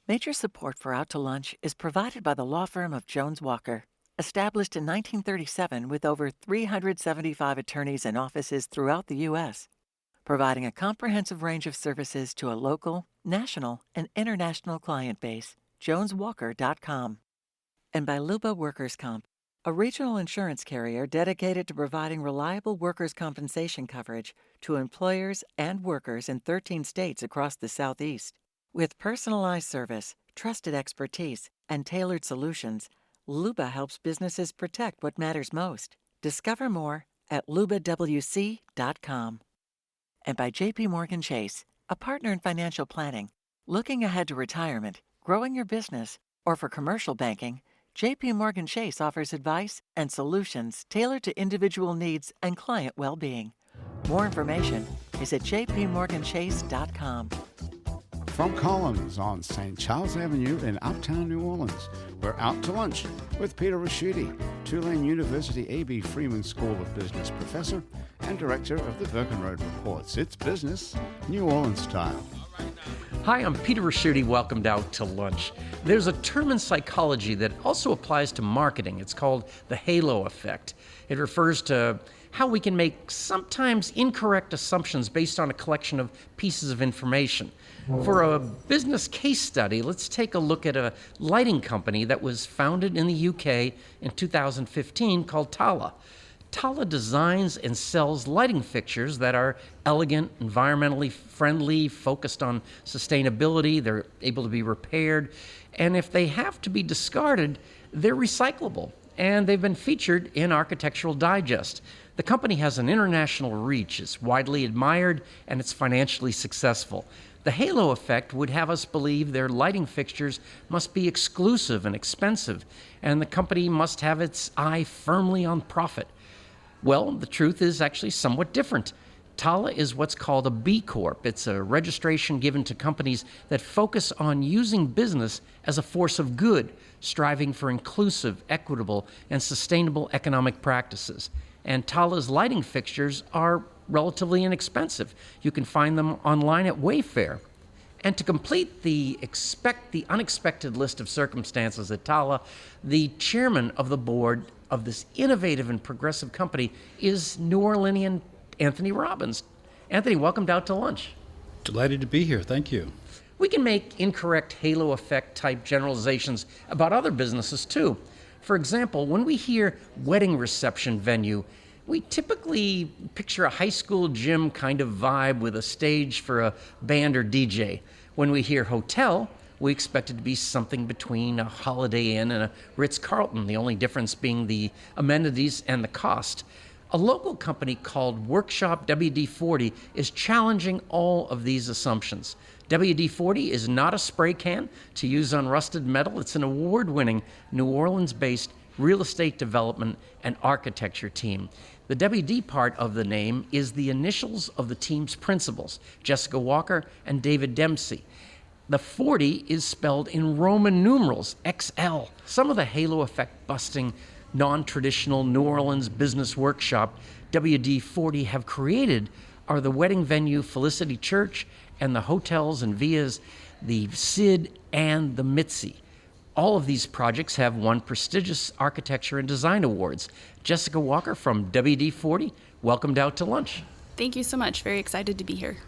Major support for Out to Lunch is provided by the law firm of Jones Walker, established in 1937 with over 375 attorneys and offices throughout the U.S., providing a comprehensive range of services to a local, national, and international client base. JonesWalker.com. And by Luba Workers Comp, a regional insurance carrier dedicated to providing reliable workers' compensation coverage to employers and workers in 13 states across the Southeast. With personalized service, trusted expertise, and tailored solutions, Luba helps businesses protect what matters most. Discover more at lubawc.com. And by JP Morgan Chase, a partner in financial planning. Looking ahead to retirement, growing your business, or for commercial banking, JP Morgan Chase offers advice and solutions tailored to individual needs and client well-being. More information is at jpmorganchase.com. From Collins on St. Charles Avenue in Uptown New Orleans, we're Out to Lunch with Peter Raschuti, Tulane University A.B. Freeman School of Business professor and director of the Birkenroad Reports. It's business, New Orleans style. Hi, I'm Peter Raschuti. Welcomed Out to Lunch. There's a term in psychology that also applies to marketing. It's called the halo effect. It refers to how we can make sometimes incorrect assumptions based on a collection of pieces of information. For a business case study, let's take a look at a lighting company that was founded in the UK in 2015 called Tala. Tala designs and sells lighting fixtures that are elegant, environmentally friendly, focused on sustainability. They're able to be repaired, and if they have to be discarded, they're recyclable, and they've been featured in Architectural Digest. The company has an international reach, it's widely admired, and it's financially successful. The halo effect would have us believe their lighting fixtures must be exclusive and expensive, and the company must have its eye firmly on profit. Well, the truth is actually somewhat different. Tala is what's called a B Corp. It's a registration given to companies that focus on using business as a force of good, striving for inclusive, equitable, and sustainable economic practices. And Tala's lighting fixtures are relatively inexpensive. You can find them online at Wayfair. And to complete the unexpected list of circumstances at Tala, the chairman of the board of this innovative and progressive company is New Orleanian Anthony Robbins. Anthony, welcome Out to Lunch. Delighted to be here. Thank you. We can make incorrect halo effect type generalizations about other businesses too. For example, when we hear wedding reception venue, we typically picture a high school gym kind of vibe with a stage for a band or DJ. When we hear hotel, we expect it to be something between a Holiday Inn and a Ritz-Carlton, the only difference being the amenities and the cost. A local company called Workshop WD-40 is challenging all of these assumptions. WD-40 is not a spray can to use on rusted metal. It's an award-winning New Orleans-based real estate development and architecture team. The WD part of the name is the initials of the team's principals, Jessica Walker and David Dempsey. The 40 is spelled in Roman numerals, XL. Some of the halo effect busting, non-traditional New Orleans business workshop WD-40 have created are the wedding venue Felicity Church and the hotels and villas, the Sid and the Mitzi. All of these projects have won prestigious architecture and design awards. Jessica Walker from WD-40, welcomed Out to Lunch. Thank you so much. Very excited to be here.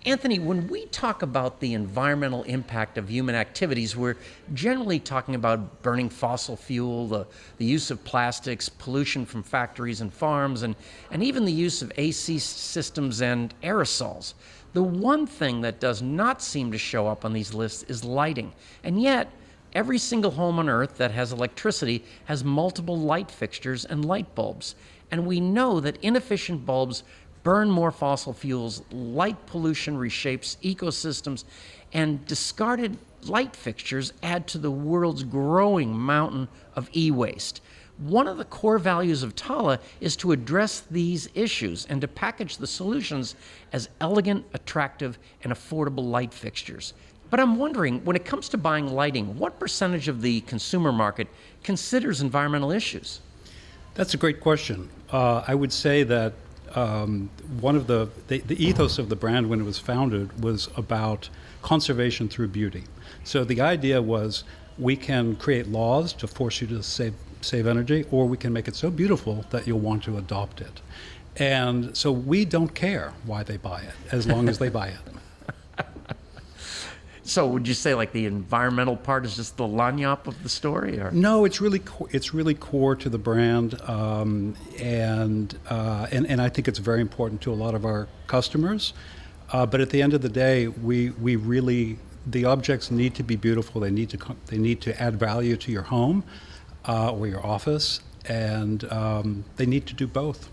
Anthony, when we talk about the environmental impact of human activities, we're generally talking about burning fossil fuel, the use of plastics, pollution from factories and farms, and even the use of AC systems and aerosols. The one thing that does not seem to show up on these lists is lighting. And yet, every single home on Earth that has electricity has multiple light fixtures and light bulbs. And we know that inefficient bulbs burn more fossil fuels, light pollution reshapes ecosystems, and discarded light fixtures add to the world's growing mountain of e-waste. One of the core values of Tala is to address these issues and to package the solutions as elegant, attractive, and affordable light fixtures. But I'm wondering, when it comes to buying lighting, what percentage of the consumer market considers environmental issues? That's a great question. I would say that one of the ethos of the brand when it was founded was about conservation through beauty. So the idea was we can create laws to force you to save energy, or we can make it so beautiful that you'll want to adopt it. And so we don't care why they buy it, as long as they buy it. So would you say like the environmental part is just the lagniappe of the story? Or? No, it's really core to the brand, and I think it's very important to a lot of our customers. But at the end of the day, we really, the objects need to be beautiful. They need to add value to your home or your office, and they need to do both.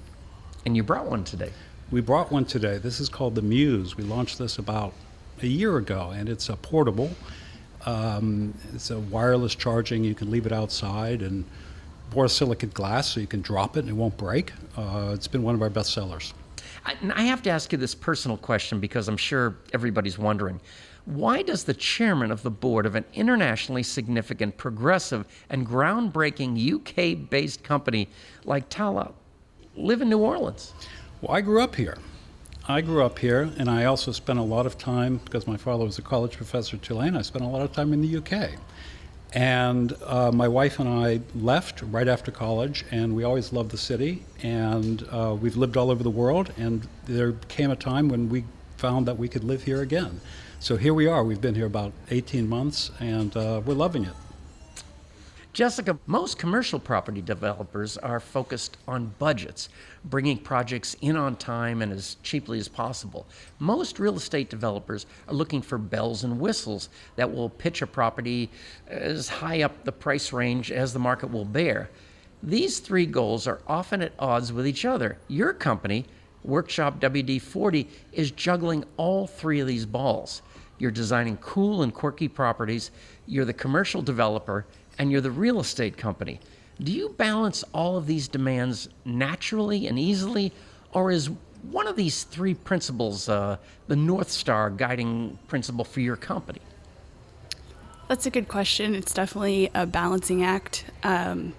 And you brought one today. We brought one today. This is called the Muse. We launched this about a year ago, and it's a portable. It's a wireless charging. You can leave it outside, and borosilicate glass, so you can drop it and it won't break. It's been one of our best sellers. I have to ask you this personal question because I'm sure everybody's wondering. Why does the chairman of the board of an internationally significant, progressive, and groundbreaking UK-based company like Tala live in New Orleans? Well, I grew up here, and I also spent a lot of time, because my father was a college professor at Tulane, I spent a lot of time in the UK. And my wife and I left right after college, and we always loved the city, and we've lived all over the world, and there came a time when we found that we could live here again. So here we are. We've been here about 18 months, and we're loving it. Jessica, most commercial property developers are focused on budgets, bringing projects in on time and as cheaply as possible. Most real estate developers are looking for bells and whistles that will pitch a property as high up the price range as the market will bear. These three goals are often at odds with each other. Your company, Workshop WD-40, is juggling all three of these balls. You're designing cool and quirky properties, you're the commercial developer, and you're the real estate company. Do you balance all of these demands naturally and easily, or is one of these three principles the North Star guiding principle for your company? That's a good question. It's definitely a balancing act. I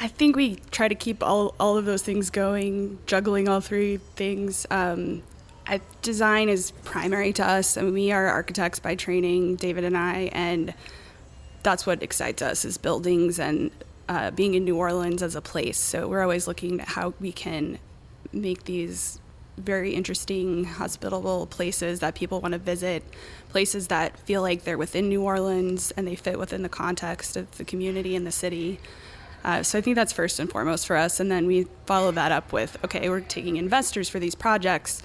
think we try to keep all of those things going, juggling all three things. Design is primary to us, and we are architects by training, David and I, and that's what excites us is buildings and being in New Orleans as a place. So we're always looking at how we can make these very interesting, hospitable places that people want to visit, places that feel like they're within New Orleans and they fit within the context of the community and the city. So I think that's first and foremost for us. And then we follow that up with, okay, we're taking investors for these projects.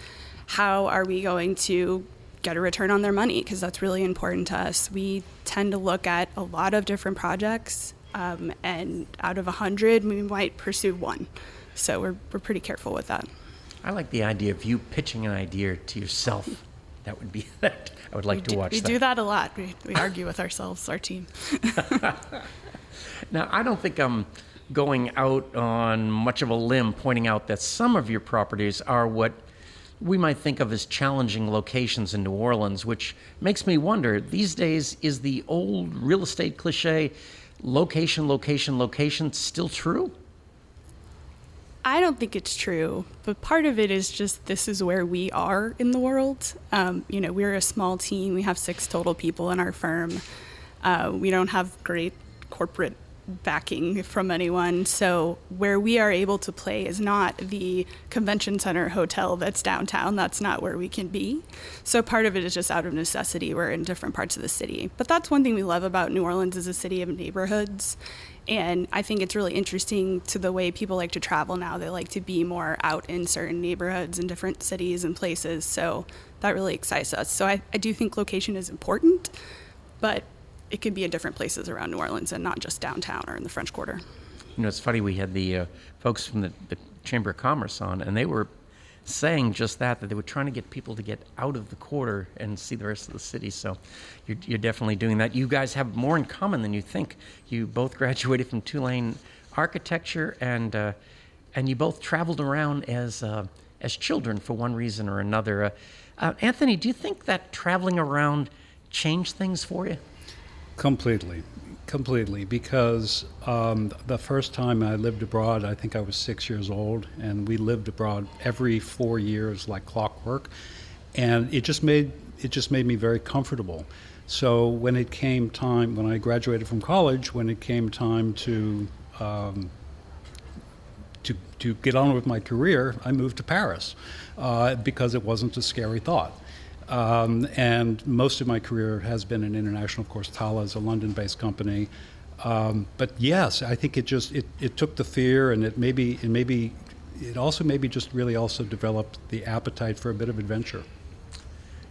How are we going to get a return on their money? Because that's really important to us. We tend to look at a lot of different projects, and out of 100, we might pursue one. So we're pretty careful with that. I like the idea of you pitching an idea to yourself. That would be that. I would like to watch that. We do that a lot. We argue with ourselves, our team. Now, I don't think I'm going out on much of a limb pointing out that some of your properties are what we might think of as challenging locations in New Orleans, which makes me wonder, these days, is the old real estate cliche, location, location, location, still true? I don't think it's true, but part of it is just this is where we are in the world. We're a small team. We have 6 total people in our firm. We don't have great corporate backing from anyone. So where we are able to play is not the convention center hotel that's downtown. That's not where we can be. So part of it is just out of necessity. We're in different parts of the city. But that's one thing we love about New Orleans as a city of neighborhoods. And I think it's really interesting to the way people like to travel now. They like to be more out in certain neighborhoods in different cities and places. So that really excites us. So I do think location is important, but it can be in different places around New Orleans and not just downtown or in the French Quarter. You know, it's funny, we had the folks from the Chamber of Commerce on, and they were saying just that they were trying to get people to get out of the quarter and see the rest of the city. So you're definitely doing that. You guys have more in common than you think. You both graduated from Tulane architecture, and you both traveled around as children for one reason or another. Anthony, do you think that traveling around changed things for you? Completely. Completely, because the first time I lived abroad, I think I was 6 years old, and we lived abroad every 4 years like clockwork, and it just made me very comfortable. So when it came time, when I graduated from college, when it came time to get on with my career, I moved to Paris because it wasn't a scary thought. And most of my career has been in international. Of course, Tala is a London-based company. But yes, I think it took the fear, and it also maybe just really also developed the appetite for a bit of adventure.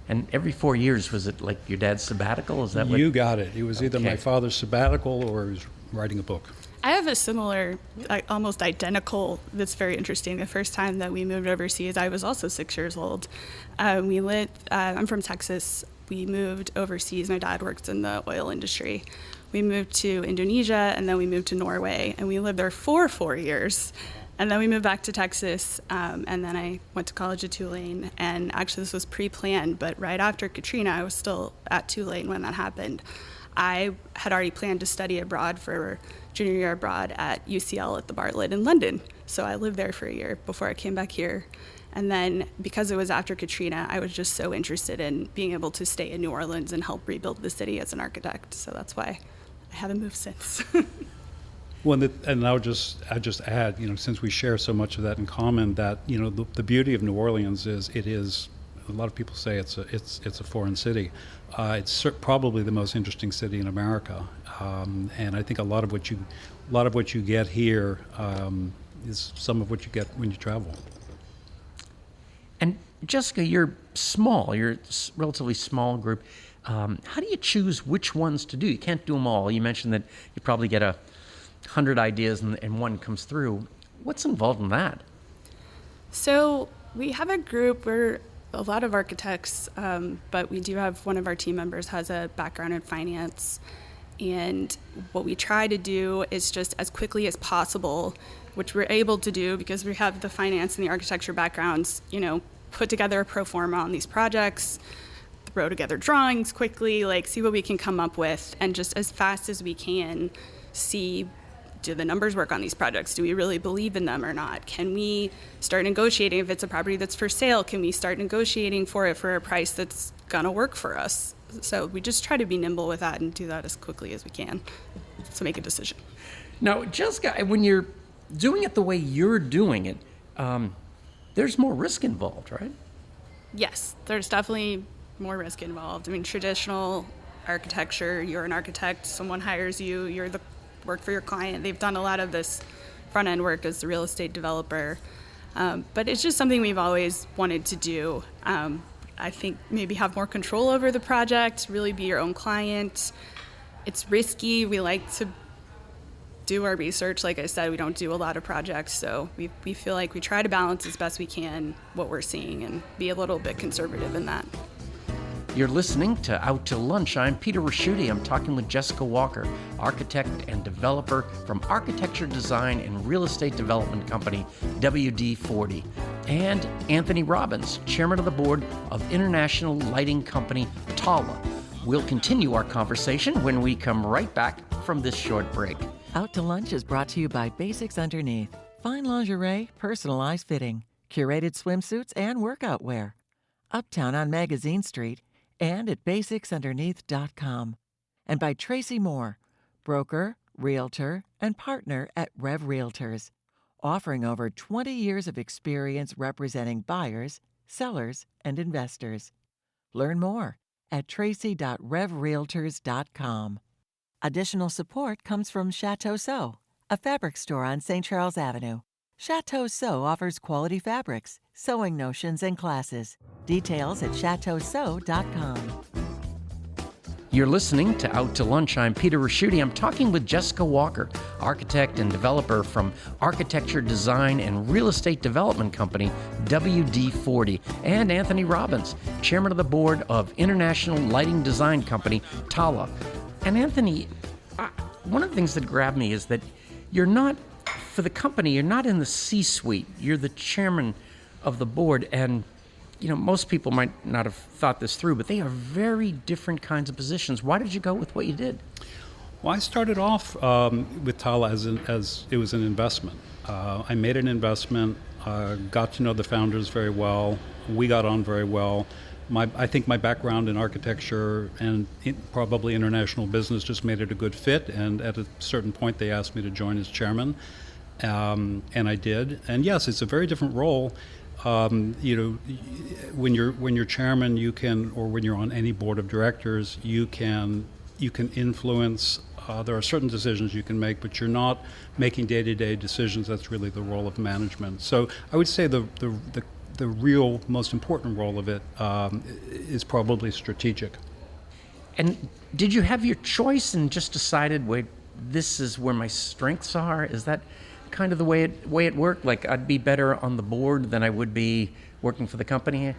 And every 4 years, was it like your dad's sabbatical? Is that what? You got it. It was either my Okay. father's sabbatical or he was writing a book. I have a similar, almost identical, that's very interesting. The first time that we moved overseas, I was also 6 years old. I'm from Texas. We moved overseas. My dad works in the oil industry. We moved to Indonesia, and then we moved to Norway, and we lived there for 4 years. And then we moved back to Texas, and then I went to college at Tulane. And actually, this was pre-planned, but right after Katrina, I was still at Tulane when that happened. I had already planned to study abroad for junior year abroad at UCL at the Bartlett in London. So I lived there for a year before I came back here. And then because it was after Katrina, I was just so interested in being able to stay in New Orleans and help rebuild the city as an architect. So that's why I haven't moved since. Well, and I'll just add, since we share so much of that in common, that the beauty of New Orleans is it is. A lot of people say it's a foreign city. It's probably the most interesting city in America, and I think a lot of what you get here is some of what you get when you travel. And Jessica, you're small. You're a relatively small group. How do you choose which ones to do? You can't do them all. You mentioned that you probably get 100 ideas and one comes through. What's involved in that? So we have a group where a lot of architects, but we do have one of our team members has a background in finance. And what we try to do is just as quickly as possible, which we're able to do because we have the finance and the architecture backgrounds, put together a pro forma on these projects, throw together drawings quickly, see what we can come up with, and just as fast as we can see, do the numbers work on these projects? Do we really believe in them or not? Can we start negotiating if it's a property that's for sale? Can we start negotiating for it for a price that's gonna work for us? So we just try to be nimble with that and do that as quickly as we can to make a decision. Now, Jessica, when you're doing it the way you're doing it, there's more risk involved, right? Yes, there's definitely more risk involved. I mean, traditional architecture, you're an architect, someone hires you, you're the work for your client. They've done a lot of this front-end work as the real estate developer. But it's just something we've always wanted to do. I think maybe have more control over the project, really be your own client. It's risky. We like to do our research. Like I said, we don't do a lot of projects, so we feel like we try to balance as best we can what we're seeing and be a little bit conservative in that. You're listening to Out to Lunch. I'm Peter Raschuti. I'm talking with Jessica Walker, architect and developer from architecture design and real estate development company WD-40, and Anthony Robbins, chairman of the board of international lighting company Tala. We'll continue our conversation when we come right back from this short break. Out to Lunch is brought to you by Basics Underneath. Fine lingerie, personalized fitting, curated swimsuits, and workout wear. Uptown on Magazine Street and at basicsunderneath.com. And by Tracy Moore, broker, realtor, and partner at Rev Realtors, offering over 20 years of experience representing buyers, sellers, and investors. Learn more at tracy.revrealtors.com. Additional support comes from Chateau Sew, a fabric store on St. Charles Avenue. Chateau Sew offers quality fabrics, sewing notions, and classes. Details at chateausew.com. You're listening to Out to Lunch. I'm Peter Raschuti. I'm talking with Jessica Walker, architect and developer from architecture design and real estate development company WD-40, and Anthony Robbins, chairman of the board of international lighting design company Tala. And Anthony, one of the things that grabbed me is that you're not, for the company, you're not in the C-suite. You're the chairman of the board, and most people might not have thought this through, but they are very different kinds of positions. Why did you go with what you did? Well, I started off with Tala as it was an investment. I made an investment, got to know the founders very well. We got on very well. I think my background in architecture and probably international business just made it a good fit. And at a certain point, they asked me to join as chairman, and I did. And yes, it's a very different role. When you're chairman, you can, or when you're on any board of directors, you can influence. There are certain decisions you can make, but you're not making day-to-day decisions. That's really the role of management. So I would say the real most important role of it is probably strategic. And did you have your choice and just decided, wait, this is where my strengths are? Is that kind of the way it worked? Like I'd be better on the board than I would be working for the company?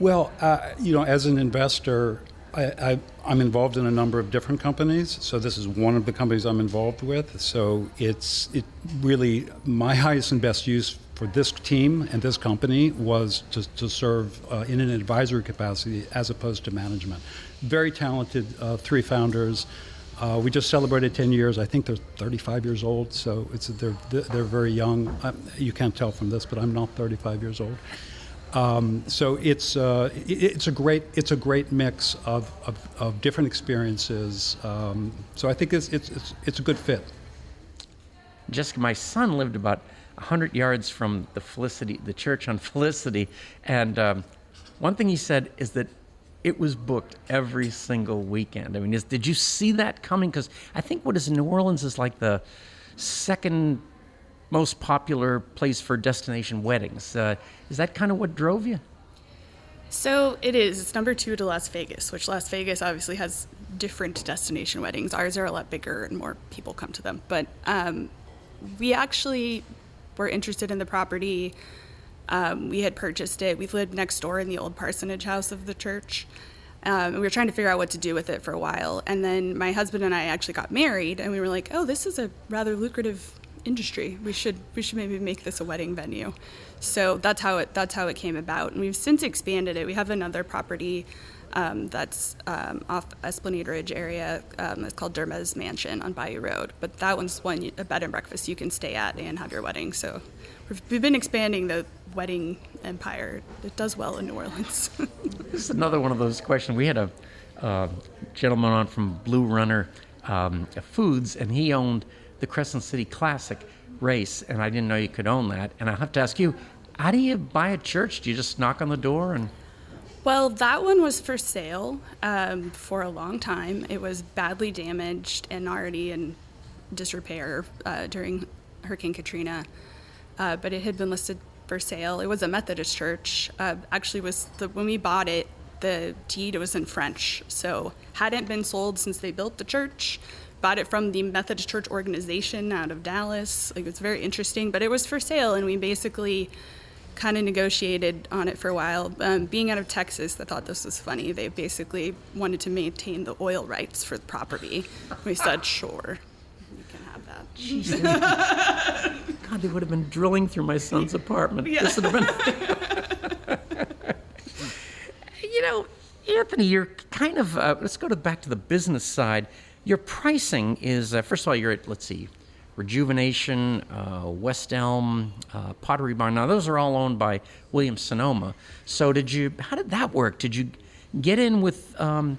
Well, as an investor, I'm involved in a number of different companies. So this is one of the companies I'm involved with. So it really, my highest and best use for this team and this company was to serve in an advisory capacity as opposed to management. Very talented three founders. We just celebrated 10 years. I think they're 35 years old, so they're very young. You can't tell from this, but I'm not 35 years old. So it's a great mix of different experiences. So I think it's a good fit. Jessica, my son lived about 100 yards from the church on Felicity, and one thing he said is that it was booked every single weekend. I mean, did you see that coming? Because I think what is in New Orleans is like the second most popular place for destination weddings. Is that kind of what drove you? So it is. It's number 2 to Las Vegas, which Las Vegas obviously has different destination weddings. Ours are a lot bigger and more people come to them. But we actually were interested in the property. We had purchased it. We've lived next door in the old parsonage house of the church. And we were trying to figure out what to do with it for a while. And then my husband and I actually got married, and we were like, oh, this is a rather lucrative industry. We should maybe make this a wedding venue. So that's how it came about. And we've since expanded it. We have another property that's off Esplanade Ridge area. It's called Derma's Mansion on Bayou Road. But that one's a bed and breakfast you can stay at and have your wedding. So we've been expanding the wedding empire. It does well in New Orleans. This is another one of those questions. We had a gentleman on from Blue Runner Foods, and he owned the Crescent City Classic race, and I didn't know you could own that. And I have to ask you, how do you buy a church? Do you just knock on the door and... Well, that one was for sale for a long time. It was badly damaged and already in disrepair during Hurricane Katrina, but it had been listed for sale. It was a Methodist church. Actually, when we bought it, the deed was in French, so hadn't been sold since they built the church. Bought it from the Methodist Church organization out of Dallas. Like, it was very interesting, but it was for sale, and we basically kind of negotiated on it for a while. Being out of Texas, I thought this was funny. They basically wanted to maintain the oil rights for the property. We said, sure, you can have that. Jeez, God, they would have been drilling through my son's apartment. Yeah. This would have been... Anthony, you're kind of, let's go back to the business side. Your pricing is, first of all, you're at, let's see, Rejuvenation, West Elm, Pottery Barn. Now, those are all owned by Williams-Sonoma. So how did that work? Did you get in with the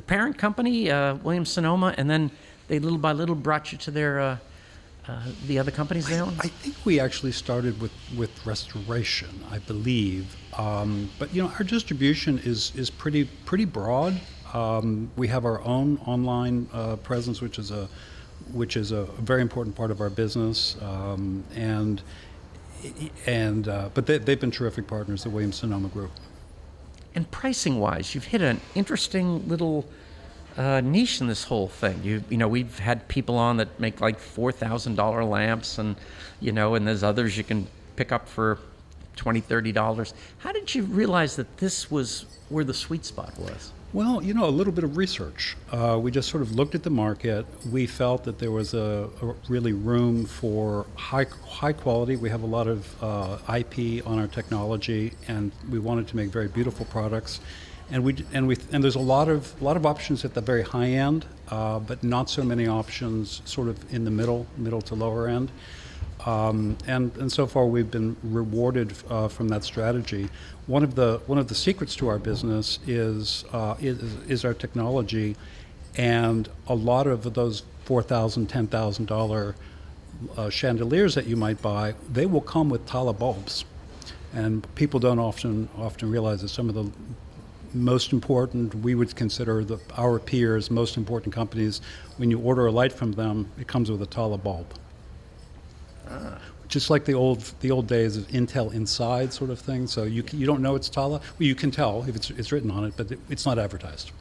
parent company, Williams-Sonoma, and then they little by little brought you to the other companies they own? I think we actually started with restoration, I believe. But our distribution is pretty broad. We have our own online presence, which is a very important part of our business, but they've been terrific partners, the Williams-Sonoma Group. And pricing-wise, you've hit an interesting little niche in this whole thing. We've had people on that make like $4,000 lamps, and and there's others you can pick up for $20, $30. How did you realize that this was where the sweet spot was? Well, a little bit of research. We just sort of looked at the market. We felt that there was a really room for high quality. We have a lot of IP on our technology, and we wanted to make very beautiful products. And there's a lot of options at the very high end. but not so many options sort of in the middle to lower end. And so far we've been rewarded from that strategy. One of the secrets to our business is our technology, and a lot of those $4,000, $10,000 chandeliers that you might buy, they will come with Tala bulbs, and people don't often realize that some of the most important, we would consider our peers, most important companies, when you order a light from them, it comes with a Tala bulb. Just like the old days of Intel Inside sort of thing. So you don't know it's Tala. Well, you can tell if it's written on it, but it's not advertised.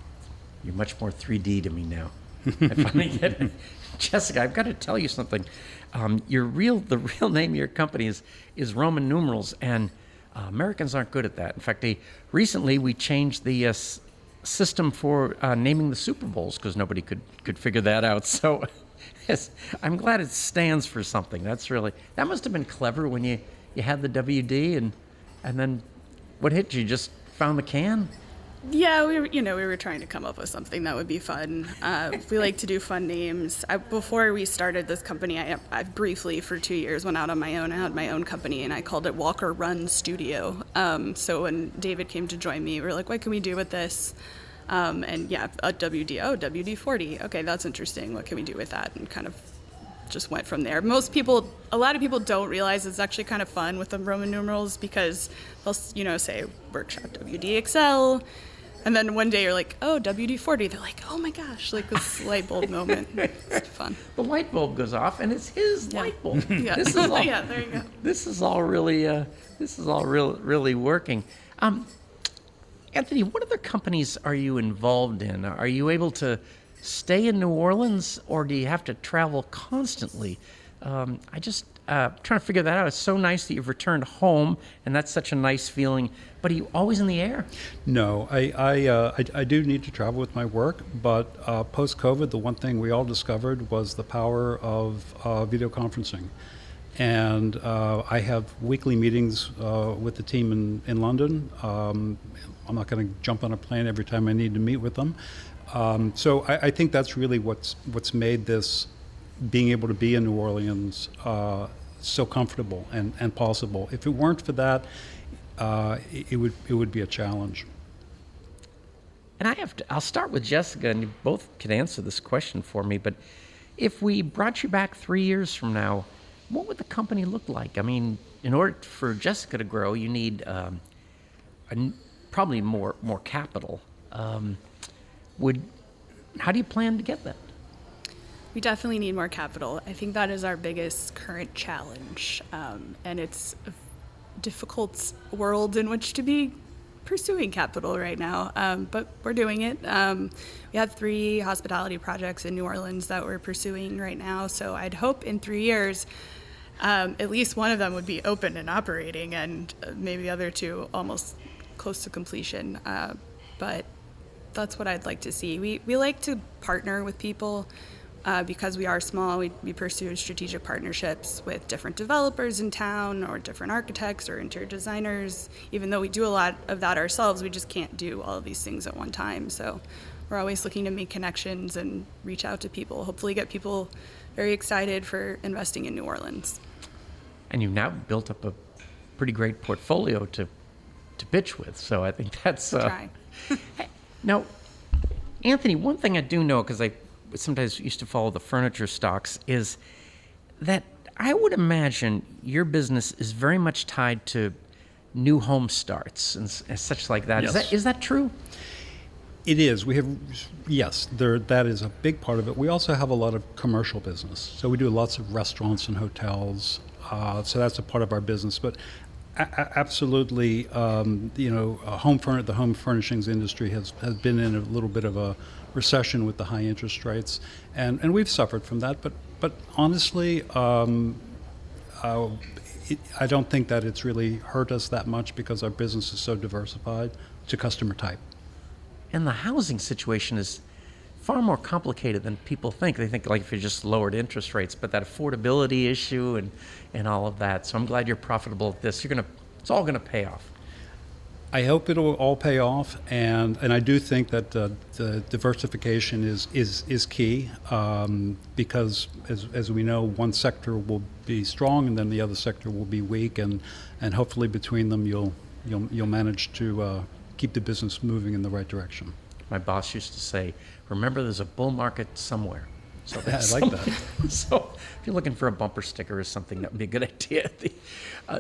You're much more 3D to me now. I finally get it. Jessica, I've got to tell you something. The real name of your company is Roman numerals, and Americans aren't good at that. In fact, recently we changed the system for naming the Super Bowls because nobody could figure that out. So yes, I'm glad it stands for something. That must have been clever when you had the WD, and then what hit you? Just found the can? Yeah, we were trying to come up with something that would be fun. We like to do fun names. Before we started this company, I briefly for 2 years went out on my own. I had my own company, and I called it Walker Run Studio. So when David came to join me, we were like, what can we do with this? And yeah, a WD-40. Okay, that's interesting. What can we do with that? And kind of just went from there. A lot of people don't realize it's actually kind of fun with the Roman numerals because they'll, say workshop WDXL. And then one day you're like, oh, WD-40. They're like, oh my gosh, like this light bulb moment. It's fun. The light bulb goes off, and it's his light bulb. Yeah. This is all, yeah, there you go. This is all really working. Anthony, what other companies are you involved in? Are you able to stay in New Orleans, or do you have to travel constantly? I just trying to figure that out. It's so nice that you've returned home, and that's such a nice feeling. But are you always in the air? No, I do need to travel with my work, but post-COVID, the one thing we all discovered was the power of video conferencing. And I have weekly meetings with the team in London. I'm not going to jump on a plane every time I need to meet with them. So I think that's really what's made this being able to be in New Orleans so comfortable and possible. If it weren't for that, it would be a challenge. And I'll start with Jessica, and you both can answer this question for me. But if we brought you back 3 years from now, what would the company look like? I mean, in order for Jessica to grow, you need probably more capital. How do you plan to get that? We definitely need more capital. I think that is our biggest current challenge, and it's a difficult world in which to be pursuing capital right now, but we're doing it. We have 3 hospitality projects in New Orleans that we're pursuing right now, so I'd hope in 3 years at least one of them would be open and operating, and maybe the other 2 almost close to completion. But that's what I'd like to see. We like to partner with people because we are small. We pursue strategic partnerships with different developers in town or different architects or interior designers. Even though we do a lot of that ourselves, we just can't do all of these things at one time. So we're always looking to make connections and reach out to people, hopefully get people very excited for investing in New Orleans. And you've now built up a pretty great portfolio to pitch with. So I think that's... Try. Now, Anthony, one thing I do know, because I sometimes used to follow the furniture stocks, is that I would imagine your business is very much tied to new home starts and such like that. Yes. Is that true? It is. That is a big part of it. We also have a lot of commercial business. So we do lots of restaurants and hotels. So that's a part of our business. But absolutely, the home furnishings industry has been in a little bit of a recession with the high interest rates, and we've suffered from that. But honestly, I don't think that it's really hurt us that much because our business is so diversified to customer type. And the housing situation is far more complicated than people think. They think like if you just lowered interest rates, but that affordability issue and all of that. So I'm glad you're profitable at this. It's all gonna pay off. I hope it'll all pay off, and I do think that the diversification is key, because as we know, one sector will be strong and then the other sector will be weak, and hopefully between them you'll manage to keep the business moving in the right direction. My boss used to say, remember there's a bull market somewhere. So Yeah, I like that. So if you're looking for a bumper sticker or something, that would be a good idea.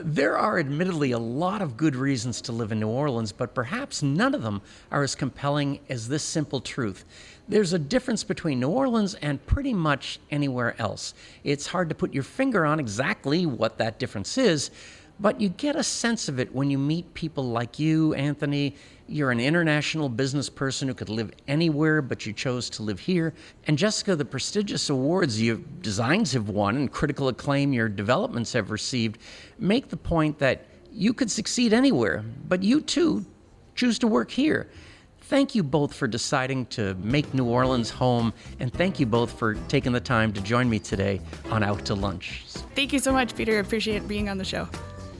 There are admittedly a lot of good reasons to live in New Orleans, but perhaps none of them are as compelling as this simple truth. There's a difference between New Orleans and pretty much anywhere else. It's hard to put your finger on exactly what that difference is, but you get a sense of it when you meet people like you, Anthony. You're an international business person who could live anywhere, but you chose to live here. And Jessica, the prestigious awards your designs have won and critical acclaim your developments have received make the point that you could succeed anywhere, but you too choose to work here. Thank you both for deciding to make New Orleans home, and thank you both for taking the time to join me today on Out to Lunch. Thank you so much, Peter. I appreciate being on the show.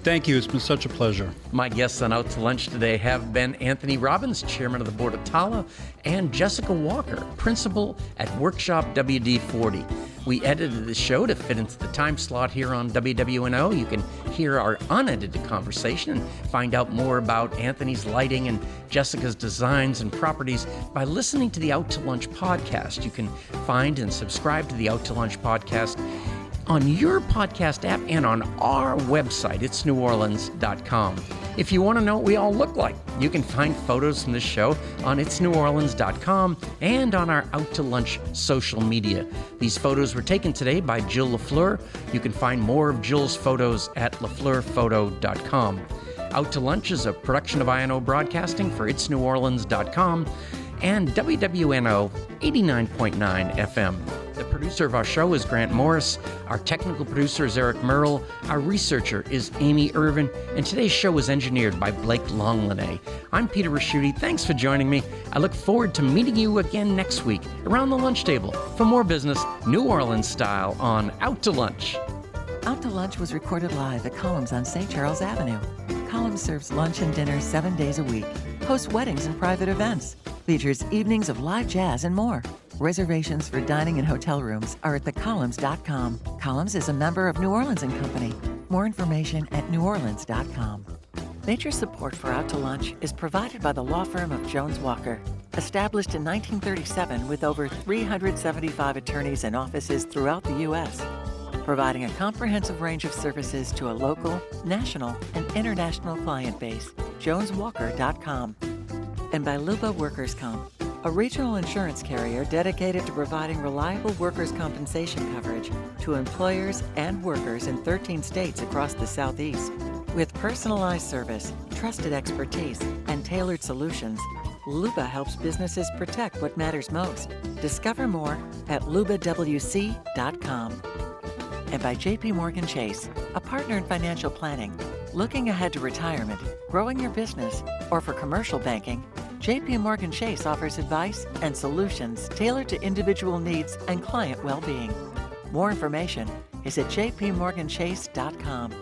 Thank you. It's been such a pleasure. My guests on Out to Lunch today have been Anthony Robbins, chairman of the board of Tala, and Jessica Walker, principal at Workshop WD-40. We edited the show to fit into the time slot here on WWNO. You can hear our unedited conversation and find out more about Anthony's lighting and Jessica's designs and properties by listening to the Out to Lunch podcast. You can find and subscribe to the Out to Lunch podcast on your podcast app and on our website, itsneworleans.com. If you want to know what we all look like, you can find photos from this show on itsneworleans.com and on our Out to Lunch social media. These photos were taken today by Jill LaFleur. You can find more of Jill's photos at lafleurphoto.com. Out to Lunch is a production of INO Broadcasting for itsneworleans.com and WWNO 89.9 FM. The producer of our show is Grant Morris. Our technical producer is Eric Merle. Our researcher is Amy Irvin. And today's show was engineered by Blake Longlinay. I'm Peter Raschuti. Thanks for joining me. I look forward to meeting you again next week around the lunch table for more business, New Orleans style, on Out to Lunch. Out to Lunch was recorded live at Columns on St. Charles Avenue. Columns serves lunch and dinner 7 days a week, hosts weddings and private events, features evenings of live jazz and more. Reservations for dining and hotel rooms are at thecolumns.com. Columns is a member of New Orleans & Company. More information at neworleans.com. Major support for Out to Lunch is provided by the law firm of Jones Walker. Established in 1937 with over 375 attorneys and offices throughout the U.S., providing a comprehensive range of services to a local, national, and international client base. JonesWalker.com. And by Luba Workers' Comp, a regional insurance carrier dedicated to providing reliable workers' compensation coverage to employers and workers in 13 states across the Southeast. With personalized service, trusted expertise, and tailored solutions, Luba helps businesses protect what matters most. Discover more at lubawc.com. And by JP Morgan Chase, a partner in financial planning. Looking ahead to retirement, growing your business, or for commercial banking, JP Morgan Chase offers advice and solutions tailored to individual needs and client well-being. More information is at jpmorganchase.com.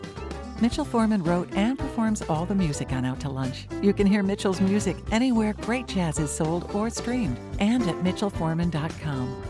Mitchell Foreman wrote and performs all the music on Out to Lunch. You can hear Mitchell's music anywhere great jazz is sold or streamed, and at mitchellforeman.com.